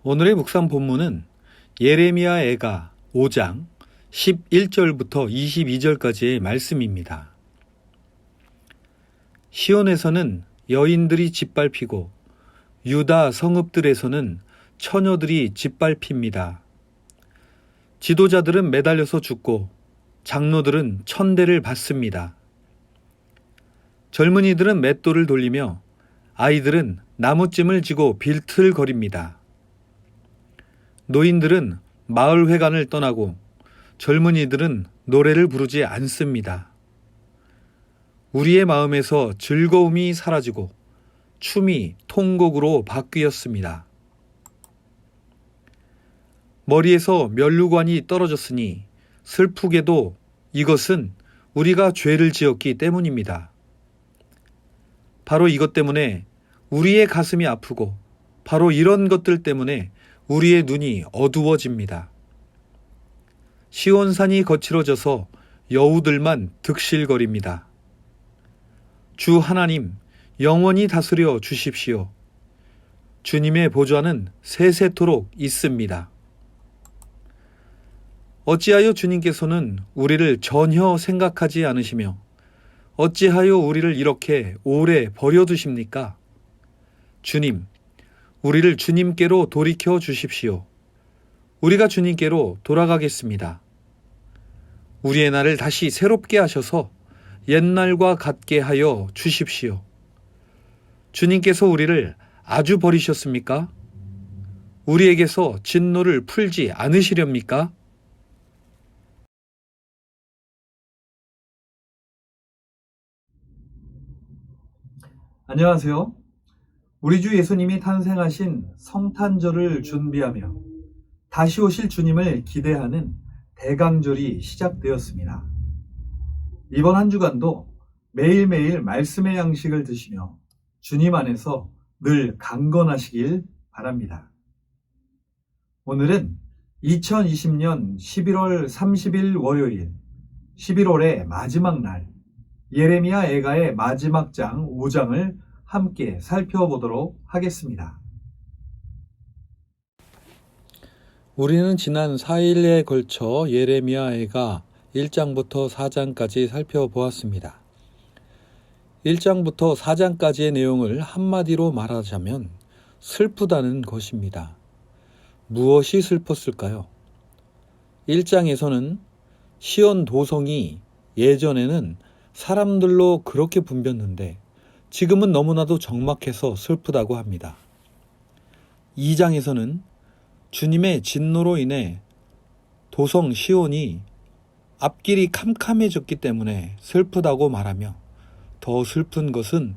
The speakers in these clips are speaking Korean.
오늘의 묵상 본문은 예레미야 애가 5장 11절부터 22절까지의 말씀입니다. 시온에서는 여인들이 짓밟히고 유다 성읍들에서는 처녀들이 짓밟힙니다. 지도자들은 매달려서 죽고 장로들은 천대를 받습니다. 젊은이들은 맷돌을 돌리며 아이들은 나무찜을 쥐고 빌틀거립니다. 노인들은 마을 회관을 떠나고 젊은이들은 노래를 부르지 않습니다. 우리의 마음에서 즐거움이 사라지고 춤이 통곡으로 바뀌었습니다. 머리에서 면류관이 떨어졌으니 슬프게도 이것은 우리가 죄를 지었기 때문입니다. 바로 이것 때문에 우리의 가슴이 아프고 바로 이런 것들 때문에 우리의 눈이 어두워집니다. 시온산이 거칠어져서 여우들만 득실거립니다. 주 하나님, 영원히 다스려 주십시오. 주님의 보좌는 세세토록 있습니다. 어찌하여 주님께서는 우리를 전혀 생각하지 않으시며 어찌하여 우리를 이렇게 오래 버려두십니까? 주님, 우리를 주님께로 돌이켜 주십시오. 우리가 주님께로 돌아가겠습니다. 우리의 날을 다시 새롭게 하셔서 옛날과 같게 하여 주십시오. 주님께서 우리를 아주 버리셨습니까? 우리에게서 진노를 풀지 않으시렵니까? 안녕하세요. 우리 주 예수님이 탄생하신 성탄절을 준비하며 다시 오실 주님을 기대하는 대강절이 시작되었습니다. 이번 한 주간도 매일매일 말씀의 양식을 드시며 주님 안에서 늘 강건하시길 바랍니다. 오늘은 2020년 11월 30일 월요일, 11월의 마지막 날, 예레미야 애가의 마지막 장 5장을 함께 살펴보도록 하겠습니다. 우리는 지난 4일에 걸쳐 예레미야 애가 1장부터 4장까지 살펴보았습니다. 1장부터 4장까지의 내용을 한마디로 말하자면 슬프다는 것입니다. 무엇이 슬펐을까요? 1장에서는 시온 도성이 예전에는 사람들로 그렇게 붐볐는데 지금은 너무나도 적막해서 슬프다고 합니다. 2장에서는 주님의 진노로 인해 도성 시온이 앞길이 캄캄해졌기 때문에 슬프다고 말하며 더 슬픈 것은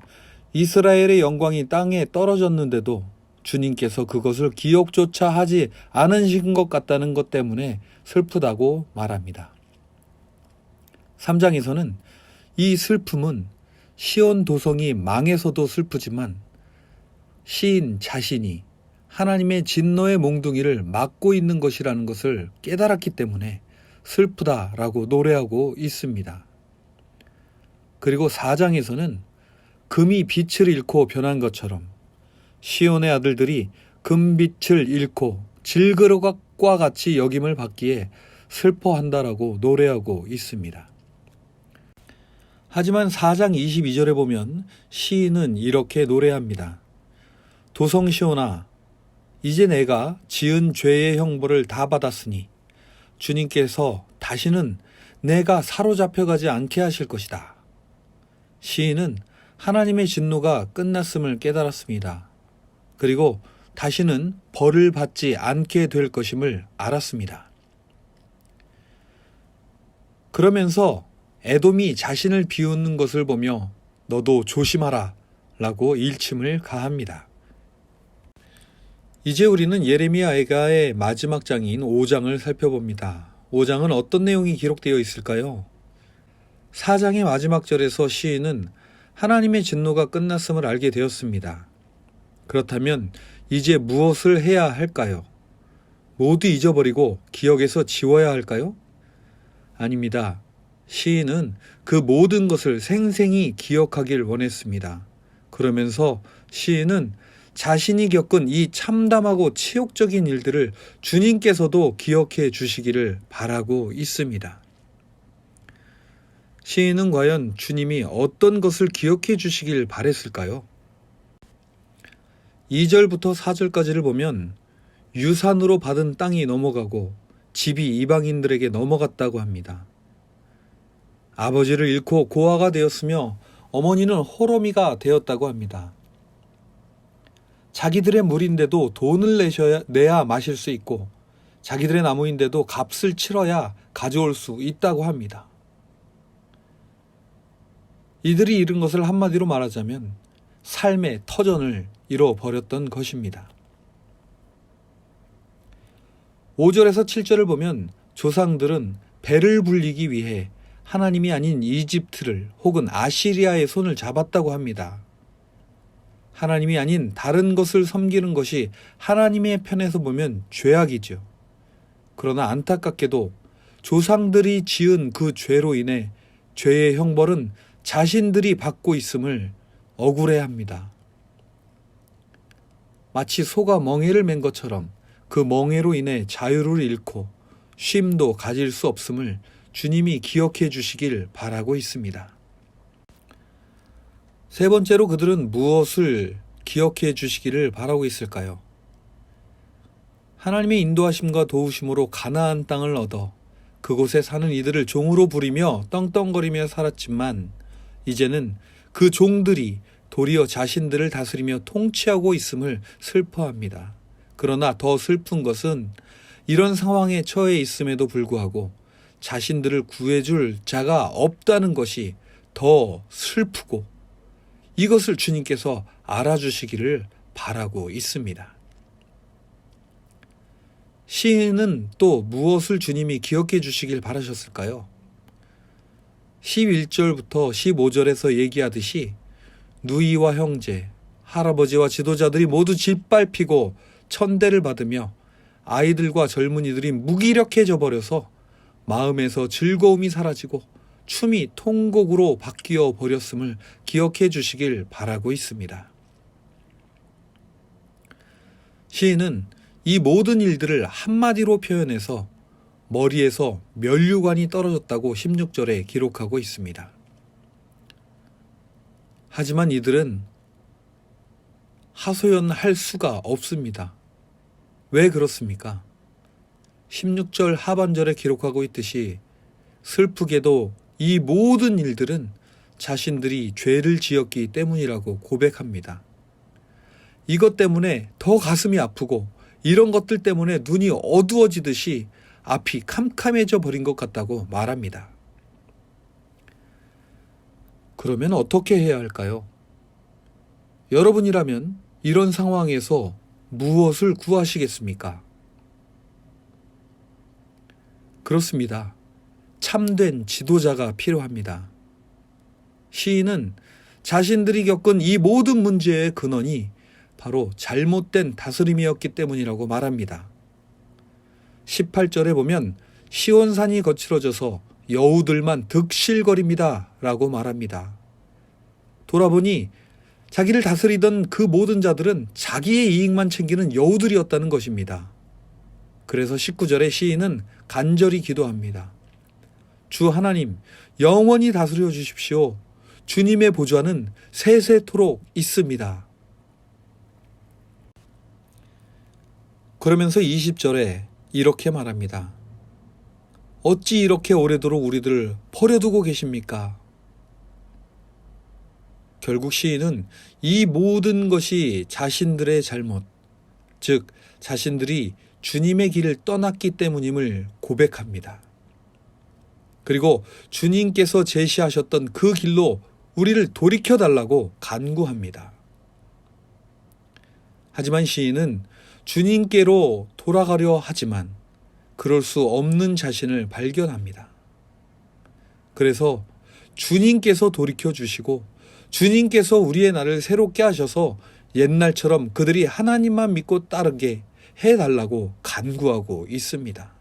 이스라엘의 영광이 땅에 떨어졌는데도 주님께서 그것을 기억조차 하지 않으신 것 같다는 것 때문에 슬프다고 말합니다. 3장에서는 이 슬픔은 시온 도성이 망해서도 슬프지만 시인 자신이 하나님의 진노의 몽둥이를 막고 있는 것이라는 것을 깨달았기 때문에 슬프다라고 노래하고 있습니다. 그리고 4장에서는 금이 빛을 잃고 변한 것처럼 시온의 아들들이 금빛을 잃고 질그릇과 같이 여김을 받기에 슬퍼한다라고 노래하고 있습니다. 하지만 4장 22절에 보면 시인은 이렇게 노래합니다. 도성 시온아, 이제 내가 지은 죄의 형벌을 다 받았으니 주님께서 다시는 내가 사로잡혀가지 않게 하실 것이다. 시인은 하나님의 진노가 끝났음을 깨달았습니다. 그리고 다시는 벌을 받지 않게 될 것임을 알았습니다. 그러면서 에돔이 자신을 비웃는 것을 보며 너도 조심하라 라고 일침을 가합니다. 이제 우리는 예레미야 애가의 마지막 장인 5장을 살펴봅니다. 5장은 어떤 내용이 기록되어 있을까요? 4장의 마지막 절에서 시인은 하나님의 진노가 끝났음을 알게 되었습니다. 그렇다면 이제 무엇을 해야 할까요? 모두 잊어버리고 기억에서 지워야 할까요? 아닙니다. 시인은 그 모든 것을 생생히 기억하길 원했습니다. 그러면서 시인은 자신이 겪은 이 참담하고 치욕적인 일들을 주님께서도 기억해 주시기를 바라고 있습니다. 시인은 과연 주님이 어떤 것을 기억해 주시길 바랬을까요? 2절부터 4절까지를 보면 유산으로 받은 땅이 넘어가고 집이 이방인들에게 넘어갔다고 합니다. 아버지를 잃고 고아가 되었으며 어머니는 호러미가 되었다고 합니다. 자기들의 물인데도 돈을 내야 마실 수 있고 자기들의 나무인데도 값을 치러야 가져올 수 있다고 합니다. 이들이 잃은 것을 한마디로 말하자면 삶의 터전을 잃어버렸던 것입니다. 5절에서 7절을 보면 조상들은 배를 불리기 위해 하나님이 아닌 이집트를 혹은 아시리아의 손을 잡았다고 합니다. 하나님이 아닌 다른 것을 섬기는 것이 하나님의 편에서 보면 죄악이죠. 그러나 안타깝게도 조상들이 지은 그 죄로 인해 죄의 형벌은 자신들이 받고 있음을 억울해합니다. 마치 소가 멍에를 맨 것처럼 그 멍에로 인해 자유를 잃고 쉼도 가질 수 없음을 주님이 기억해 주시길 바라고 있습니다. 세 번째로 그들은 무엇을 기억해 주시기를 바라고 있을까요? 하나님의 인도하심과 도우심으로 가나안 땅을 얻어 그곳에 사는 이들을 종으로 부리며 떵떵거리며 살았지만 이제는 그 종들이 도리어 자신들을 다스리며 통치하고 있음을 슬퍼합니다. 그러나 더 슬픈 것은 이런 상황에 처해 있음에도 불구하고 자신들을 구해줄 자가 없다는 것이 더 슬프고 이것을 주님께서 알아주시기를 바라고 있습니다. 시인은 또 무엇을 주님이 기억해 주시길 바라셨을까요? 11절부터 15절에서 얘기하듯이 누이와 형제, 할아버지와 지도자들이 모두 짓밟히고 천대를 받으며 아이들과 젊은이들이 무기력해져 버려서 마음에서 즐거움이 사라지고 춤이 통곡으로 바뀌어 버렸음을 기억해 주시길 바라고 있습니다. 시인은 이 모든 일들을 한마디로 표현해서 머리에서 면류관이 떨어졌다고 16절에 기록하고 있습니다. 하지만 이들은 하소연할 수가 없습니다. 왜 그렇습니까? 16절 하반절에 기록하고 있듯이 슬프게도 이 모든 일들은 자신들이 죄를 지었기 때문이라고 고백합니다. 이것 때문에 더 가슴이 아프고 이런 것들 때문에 눈이 어두워지듯이 앞이 캄캄해져 버린 것 같다고 말합니다. 그러면 어떻게 해야 할까요? 여러분이라면 이런 상황에서 무엇을 구하시겠습니까? 그렇습니다. 참된 지도자가 필요합니다. 시인은 자신들이 겪은 이 모든 문제의 근원이 바로 잘못된 다스림이었기 때문이라고 말합니다. 18절에 보면 시온산이 거칠어져서 여우들만 득실거립니다 라고 말합니다. 돌아보니 자기를 다스리던 그 모든 자들은 자기의 이익만 챙기는 여우들이었다는 것입니다. 그래서 19절에 시인은 간절히 기도합니다. 주 하나님, 영원히 다스려 주십시오. 주님의 보좌는 세세토록 있습니다. 그러면서 20절에 이렇게 말합니다. 어찌 이렇게 오래도록 우리들을 버려두고 계십니까? 결국 시인은 이 모든 것이 자신들의 잘못, 즉 자신들이 주님의 길을 떠났기 때문임을 고백합니다. 그리고 주님께서 제시하셨던 그 길로 우리를 돌이켜달라고 간구합니다. 하지만 시인은 주님께로 돌아가려 하지만 그럴 수 없는 자신을 발견합니다. 그래서 주님께서 돌이켜 주시고 주님께서 우리의 날을 새롭게 하셔서 옛날처럼 그들이 하나님만 믿고 따르게 해달라고 간구하고 있습니다.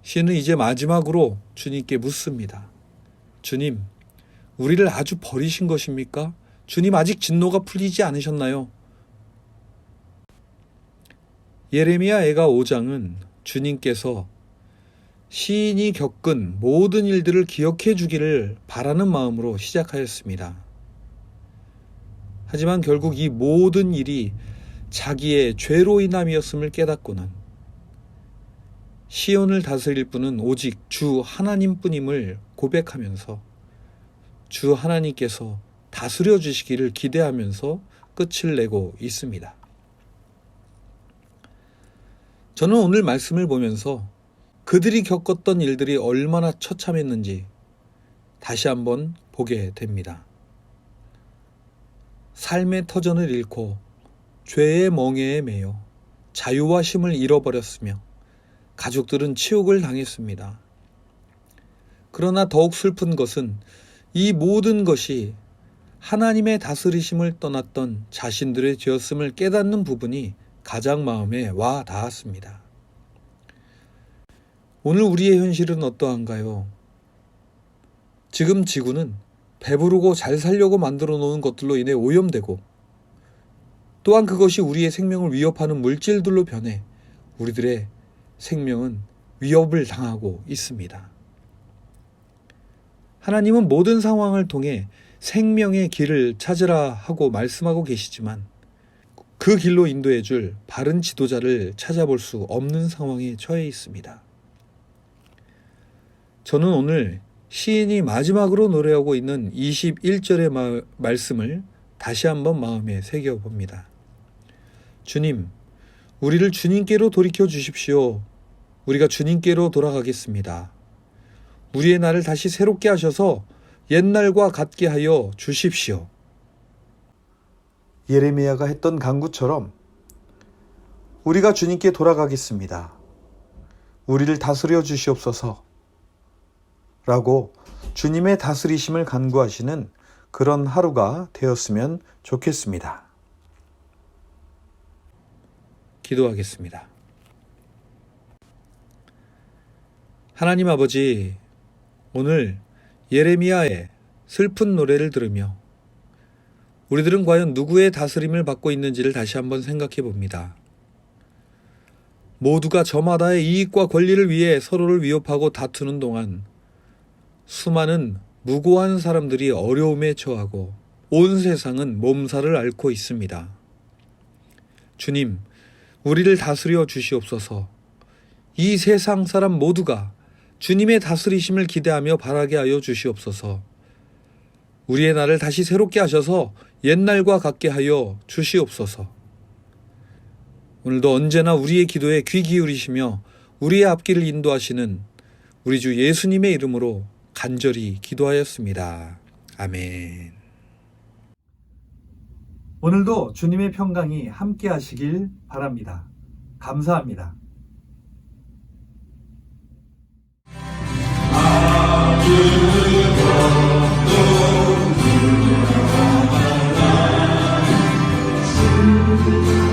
시인은 이제 마지막으로 주님께 묻습니다. 주님, 우리를 아주 버리신 것입니까? 주님 아직 진노가 풀리지 않으셨나요? 예레미야 애가 5장은 주님께서 시인이 겪은 모든 일들을 기억해 주기를 바라는 마음으로 시작하였습니다. 하지만 결국 이 모든 일이 자기의 죄로 인함이었음을 깨닫고는 시온을 다스릴 분은 오직 주 하나님뿐임을 고백하면서 주 하나님께서 다스려 주시기를 기대하면서 끝을 내고 있습니다. 저는 오늘 말씀을 보면서 그들이 겪었던 일들이 얼마나 처참했는지 다시 한번 보게 됩니다. 삶의 터전을 잃고 죄의 멍에에 매여 자유와 쉼을 잃어버렸으며 가족들은 치욕을 당했습니다. 그러나 더욱 슬픈 것은 이 모든 것이 하나님의 다스리심을 떠났던 자신들의 죄였음을 깨닫는 부분이 가장 마음에 와 닿았습니다. 오늘 우리의 현실은 어떠한가요? 지금 지구는 배부르고 잘 살려고 만들어 놓은 것들로 인해 오염되고 또한 그것이 우리의 생명을 위협하는 물질들로 변해 우리들의 생명은 위협을 당하고 있습니다. 하나님은 모든 상황을 통해 생명의 길을 찾으라 하고 말씀하고 계시지만 그 길로 인도해 줄 바른 지도자를 찾아볼 수 없는 상황에 처해 있습니다. 저는 오늘 시인이 마지막으로 노래하고 있는 21절의 말씀을 다시 한번 마음에 새겨봅니다. 주님, 우리를 주님께로 돌이켜 주십시오. 우리가 주님께로 돌아가겠습니다. 우리의 날을 다시 새롭게 하셔서 옛날과 같게 하여 주십시오. 예레미야가 했던 간구처럼 우리가 주님께 돌아가겠습니다. 우리를 다스려 주시옵소서 라고 주님의 다스리심을 간구하시는 그런 하루가 되었으면 좋겠습니다. 기도하겠습니다. 하나님 아버지, 오늘 예레미야의 슬픈 노래를 들으며 우리들은 과연 누구의 다스림을 받고 있는지를 다시 한번 생각해 봅니다. 모두가 저마다의 이익과 권리를 위해 서로를 위협하고 다투는 동안 수많은 무고한 사람들이 어려움에 처하고 온 세상은 몸살을 앓고 있습니다. 주님, 우리를 다스려 주시옵소서. 이 세상 사람 모두가 주님의 다스리심을 기대하며 바라게 하여 주시옵소서. 우리의 날을 다시 새롭게 하셔서 옛날과 같게 하여 주시옵소서. 오늘도 언제나 우리의 기도에 귀 기울이시며 우리의 앞길을 인도하시는 우리 주 예수님의 이름으로 간절히 기도하였습니다. 아멘. 오늘도 주님의 평강이 함께 하시길 바랍니다. 감사합니다. 아무것도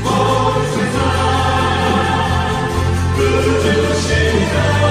온 세상 그 주시네